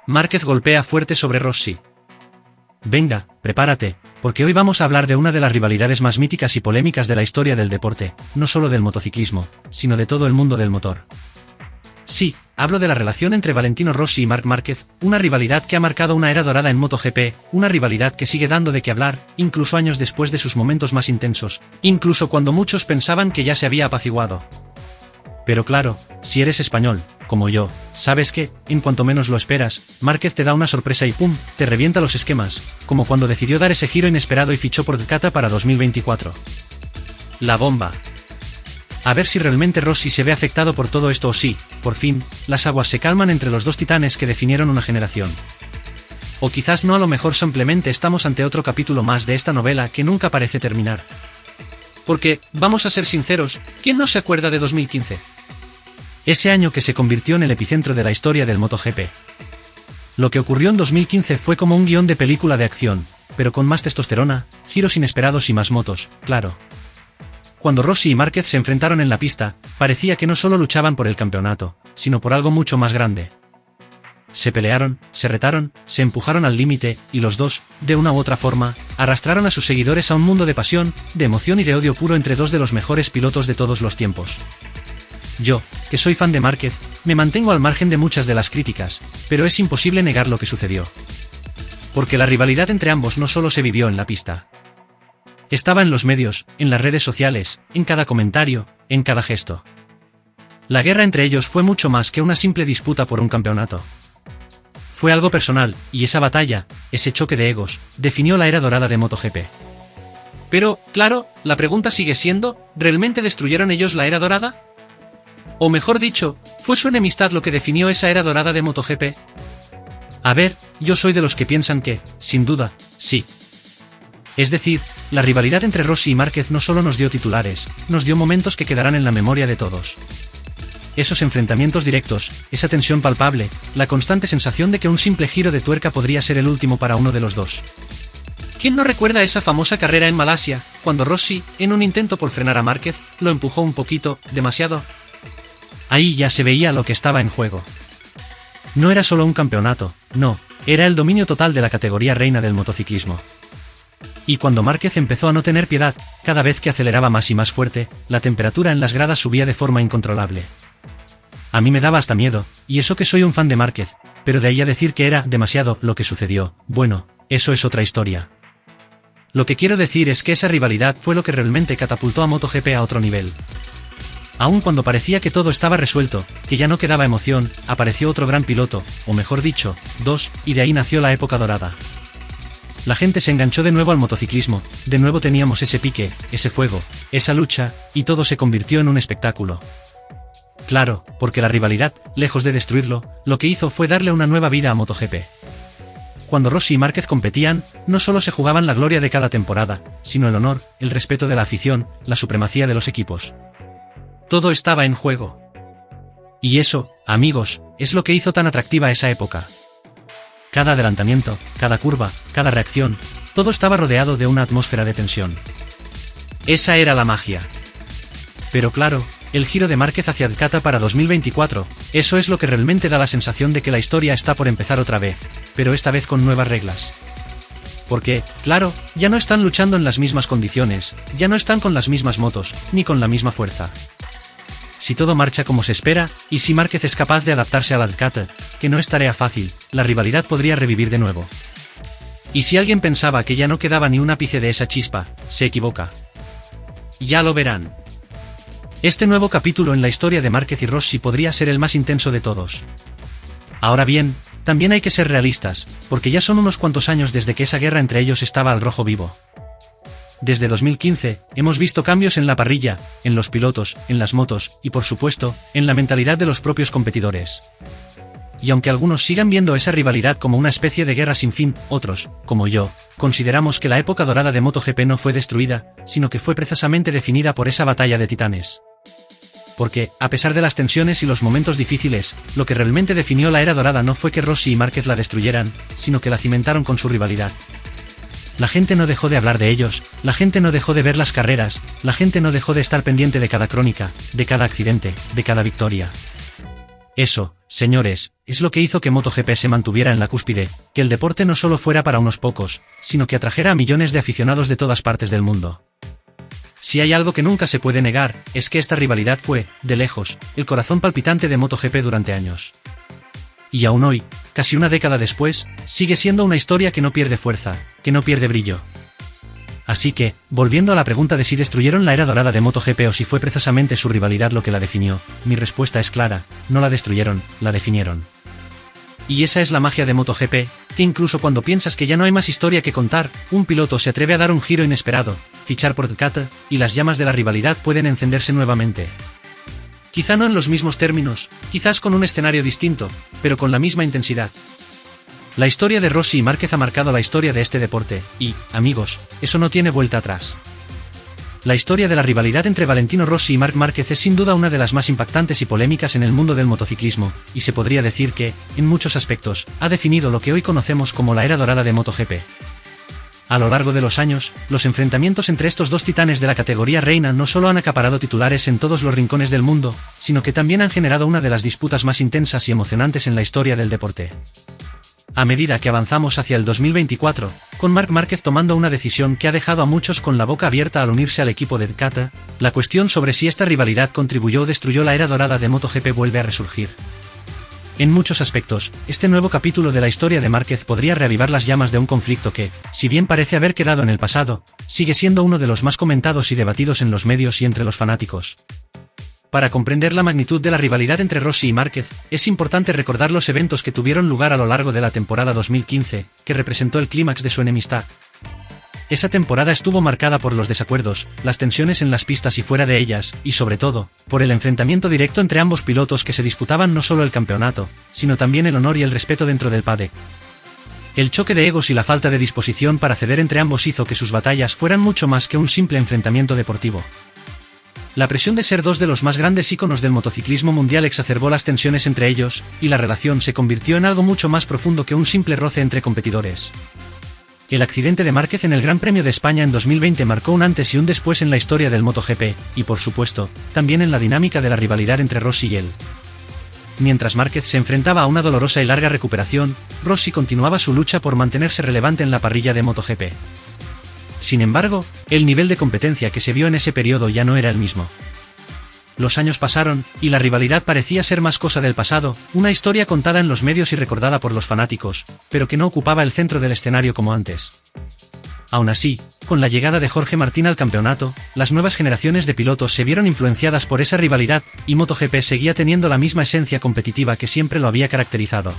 Márquez golpea fuerte sobre Rossi. Venga, prepárate, porque hoy vamos a hablar de una de las rivalidades más míticas y polémicas de la historia del deporte, no solo del motociclismo, sino de todo el mundo del motor. Sí, hablo de la relación entre Valentino Rossi y Marc Márquez, una rivalidad que ha marcado una era dorada en MotoGP, una rivalidad que sigue dando de qué hablar, incluso años después de sus momentos más intensos, incluso cuando muchos pensaban que ya se había apaciguado. Pero claro, si eres español, como yo, sabes que, en cuanto menos lo esperas, Márquez te da una sorpresa y ¡pum!, te revienta los esquemas, como cuando decidió dar ese giro inesperado y fichó por Ducati para 2024. La bomba. A ver si realmente Rossi se ve afectado por todo esto o si, por fin, las aguas se calman entre los dos titanes que definieron una generación. O quizás no, a lo mejor simplemente estamos ante otro capítulo más de esta novela que nunca parece terminar. Porque, vamos a ser sinceros, ¿quién no se acuerda de 2015? Ese año que se convirtió en el epicentro de la historia del MotoGP. Lo que ocurrió en 2015 fue como un guión de película de acción, pero con más testosterona, giros inesperados y más motos, claro. Cuando Rossi y Márquez se enfrentaron en la pista, parecía que no solo luchaban por el campeonato, sino por algo mucho más grande. Se pelearon, se retaron, se empujaron al límite, y los dos, de una u otra forma, arrastraron a sus seguidores a un mundo de pasión, de emoción y de odio puro entre dos de los mejores pilotos de todos los tiempos. Yo, que soy fan de Márquez, me mantengo al margen de muchas de las críticas, pero es imposible negar lo que sucedió. Porque la rivalidad entre ambos no solo se vivió en la pista. Estaba en los medios, en las redes sociales, en cada comentario, en cada gesto. La guerra entre ellos fue mucho más que una simple disputa por un campeonato. Fue algo personal, y esa batalla, ese choque de egos, definió la era dorada de MotoGP. Pero, claro, la pregunta sigue siendo, ¿realmente destruyeron ellos la era dorada? O mejor dicho, ¿fue su enemistad lo que definió esa era dorada de MotoGP? A ver, yo soy de los que piensan que, sin duda, sí. Es decir, la rivalidad entre Rossi y Márquez no solo nos dio titulares, nos dio momentos que quedarán en la memoria de todos. Esos enfrentamientos directos, esa tensión palpable, la constante sensación de que un simple giro de tuerca podría ser el último para uno de los dos. ¿Quién no recuerda esa famosa carrera en Malasia, cuando Rossi, en un intento por frenar a Márquez, lo empujó un poquito, demasiado? Ahí ya se veía lo que estaba en juego. No era solo un campeonato, no, era el dominio total de la categoría reina del motociclismo. Y cuando Márquez empezó a no tener piedad, cada vez que aceleraba más y más fuerte, la temperatura en las gradas subía de forma incontrolable. A mí me daba hasta miedo, y eso que soy un fan de Márquez, pero de ahí a decir que era demasiado lo que sucedió, bueno, eso es otra historia. Lo que quiero decir es que esa rivalidad fue lo que realmente catapultó a MotoGP a otro nivel. Aun cuando parecía que todo estaba resuelto, que ya no quedaba emoción, apareció otro gran piloto, o mejor dicho, dos, y de ahí nació la época dorada. La gente se enganchó de nuevo al motociclismo, de nuevo teníamos ese pique, ese fuego, esa lucha, y todo se convirtió en un espectáculo. Claro, porque la rivalidad, lejos de destruirlo, lo que hizo fue darle una nueva vida a MotoGP. Cuando Rossi y Márquez competían, no solo se jugaban la gloria de cada temporada, sino el honor, el respeto de la afición, la supremacía de los equipos. Todo estaba en juego. Y eso, amigos, es lo que hizo tan atractiva esa época. Cada adelantamiento, cada curva, cada reacción, todo estaba rodeado de una atmósfera de tensión. Esa era la magia. Pero claro, el giro de Márquez hacia Ducati para 2024, eso es lo que realmente da la sensación de que la historia está por empezar otra vez, pero esta vez con nuevas reglas. Porque, claro, ya no están luchando en las mismas condiciones, ya no están con las mismas motos, ni con la misma fuerza. Si todo marcha como se espera, y si Márquez es capaz de adaptarse a la Ducati, que no es tarea fácil, la rivalidad podría revivir de nuevo. Y si alguien pensaba que ya no quedaba ni un ápice de esa chispa, se equivoca. Ya lo verán. Este nuevo capítulo en la historia de Márquez y Rossi podría ser el más intenso de todos. Ahora bien, también hay que ser realistas, porque ya son unos cuantos años desde que esa guerra entre ellos estaba al rojo vivo. Desde 2015, hemos visto cambios en la parrilla, en los pilotos, en las motos, y por supuesto, en la mentalidad de los propios competidores. Y aunque algunos sigan viendo esa rivalidad como una especie de guerra sin fin, otros, como yo, consideramos que la época dorada de MotoGP no fue destruida, sino que fue precisamente definida por esa batalla de titanes. Porque, a pesar de las tensiones y los momentos difíciles, lo que realmente definió la era dorada no fue que Rossi y Márquez la destruyeran, sino que la cimentaron con su rivalidad. La gente no dejó de hablar de ellos, la gente no dejó de ver las carreras, la gente no dejó de estar pendiente de cada crónica, de cada accidente, de cada victoria. Eso, señores, es lo que hizo que MotoGP se mantuviera en la cúspide, que el deporte no solo fuera para unos pocos, sino que atrajera a millones de aficionados de todas partes del mundo. Si hay algo que nunca se puede negar, es que esta rivalidad fue, de lejos, el corazón palpitante de MotoGP durante años. Y aún hoy, casi una década después, sigue siendo una historia que no pierde fuerza, que no pierde brillo. Así que, volviendo a la pregunta de si destruyeron la era dorada de MotoGP o si fue precisamente su rivalidad lo que la definió, mi respuesta es clara: no la destruyeron, la definieron. Y esa es la magia de MotoGP, que incluso cuando piensas que ya no hay más historia que contar, un piloto se atreve a dar un giro inesperado, fichar por Ducati, y las llamas de la rivalidad pueden encenderse nuevamente. Quizá no en los mismos términos, quizás con un escenario distinto, pero con la misma intensidad. La historia de Rossi y Márquez ha marcado la historia de este deporte, y, amigos, eso no tiene vuelta atrás. La historia de la rivalidad entre Valentino Rossi y Marc Márquez es sin duda una de las más impactantes y polémicas en el mundo del motociclismo, y se podría decir que, en muchos aspectos, ha definido lo que hoy conocemos como la era dorada de MotoGP. A lo largo de los años, los enfrentamientos entre estos dos titanes de la categoría reina no solo han acaparado titulares en todos los rincones del mundo, sino que también han generado una de las disputas más intensas y emocionantes en la historia del deporte. A medida que avanzamos hacia el 2024, con Marc Márquez tomando una decisión que ha dejado a muchos con la boca abierta al unirse al equipo de Ducati, la cuestión sobre si esta rivalidad contribuyó o destruyó la era dorada de MotoGP vuelve a resurgir. En muchos aspectos, este nuevo capítulo de la historia de Márquez podría reavivar las llamas de un conflicto que, si bien parece haber quedado en el pasado, sigue siendo uno de los más comentados y debatidos en los medios y entre los fanáticos. Para comprender la magnitud de la rivalidad entre Rossi y Márquez, es importante recordar los eventos que tuvieron lugar a lo largo de la temporada 2015, que representó el clímax de su enemistad. Esa temporada estuvo marcada por los desacuerdos, las tensiones en las pistas y fuera de ellas, y sobre todo, por el enfrentamiento directo entre ambos pilotos que se disputaban no solo el campeonato, sino también el honor y el respeto dentro del paddock. El choque de egos y la falta de disposición para ceder entre ambos hizo que sus batallas fueran mucho más que un simple enfrentamiento deportivo. La presión de ser dos de los más grandes íconos del motociclismo mundial exacerbó las tensiones entre ellos, y la relación se convirtió en algo mucho más profundo que un simple roce entre competidores. El accidente de Márquez en el Gran Premio de España en 2020 marcó un antes y un después en la historia del MotoGP, y por supuesto, también en la dinámica de la rivalidad entre Rossi y él. Mientras Márquez se enfrentaba a una dolorosa y larga recuperación, Rossi continuaba su lucha por mantenerse relevante en la parrilla de MotoGP. Sin embargo, el nivel de competencia que se vio en ese periodo ya no era el mismo. Los años pasaron, y la rivalidad parecía ser más cosa del pasado, una historia contada en los medios y recordada por los fanáticos, pero que no ocupaba el centro del escenario como antes. Aún así, con la llegada de Jorge Martín al campeonato, las nuevas generaciones de pilotos se vieron influenciadas por esa rivalidad, y MotoGP seguía teniendo la misma esencia competitiva que siempre lo había caracterizado.